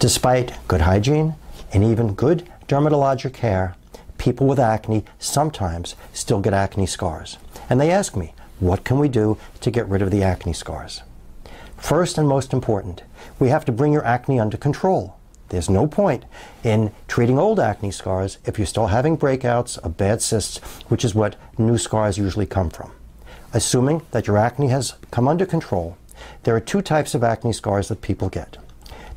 Despite good hygiene and even good dermatologic care, people with acne sometimes still get acne scars. And they ask me, what can we do to get rid of the acne scars? First and most important, we have to bring your acne under control. There's no point in treating old acne scars if you're still having breakouts of bad cysts, which is what new scars usually come from. Assuming that your acne has come under control, there are two types of acne scars that people get.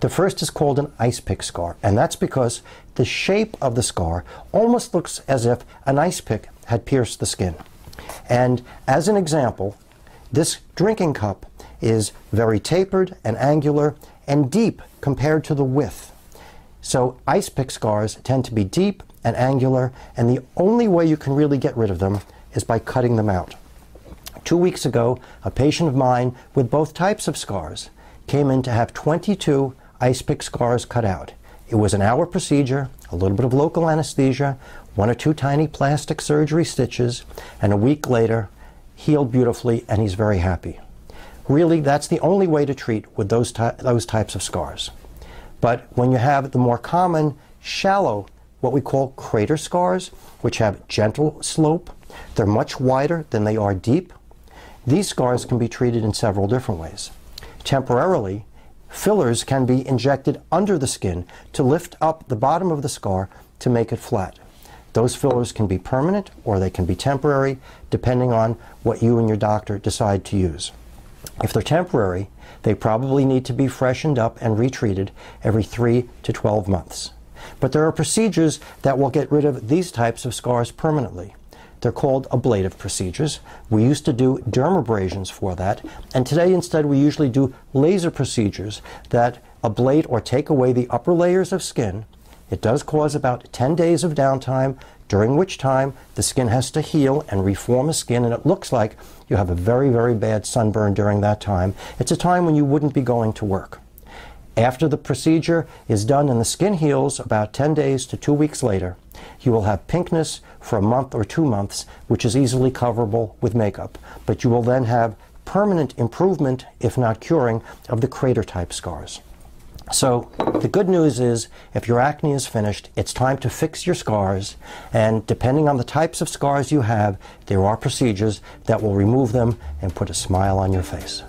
The first is called an Icepick scar, and that's because the shape of the scar almost looks as if an ice pick had pierced the skin. And as an example, this drinking cup is very tapered and angular and deep compared to the width. So Icepick scars tend to be deep and angular, and the only way you can really get rid of them is by cutting them out. 2 weeks ago, a patient of mine with both types of scars came in to have 22 Icepick scars cut out. It was an hour procedure, a little bit of local anesthesia, 1 or 2 tiny plastic surgery stitches, and a week later, healed beautifully, and he's very happy. Really, that's the only way to treat with those types of scars. But when you have the more common, shallow, what we call crater scars, which have gentle slope, they're much wider than they are deep. These scars can be treated in several different ways. Temporarily, fillers can be injected under the skin to lift up the bottom of the scar to make it flat. Those fillers can be permanent or they can be temporary, depending on what you and your doctor decide to use. If they're temporary, they probably need to be freshened up and retreated every 3 to 12 months. But there are procedures that will get rid of these types of scars permanently. They're called ablative procedures. We used to do dermabrasions for that, and today instead we usually do laser procedures that ablate or take away the upper layers of skin. It does cause about 10 days of downtime, during which time the skin has to heal and reform the skin, and it looks like you have a very, very bad sunburn during that time. It's a time when you wouldn't be going to work. After the procedure is done and the skin heals, about 10 days to 2 weeks later, you will have pinkness for a month or 2 months, which is easily coverable with makeup. But you will then have permanent improvement, if not curing, of the crater-type scars. So the good news is, if your acne is finished, it's time to fix your scars, and depending on the types of scars you have, there are procedures that will remove them and put a smile on your face.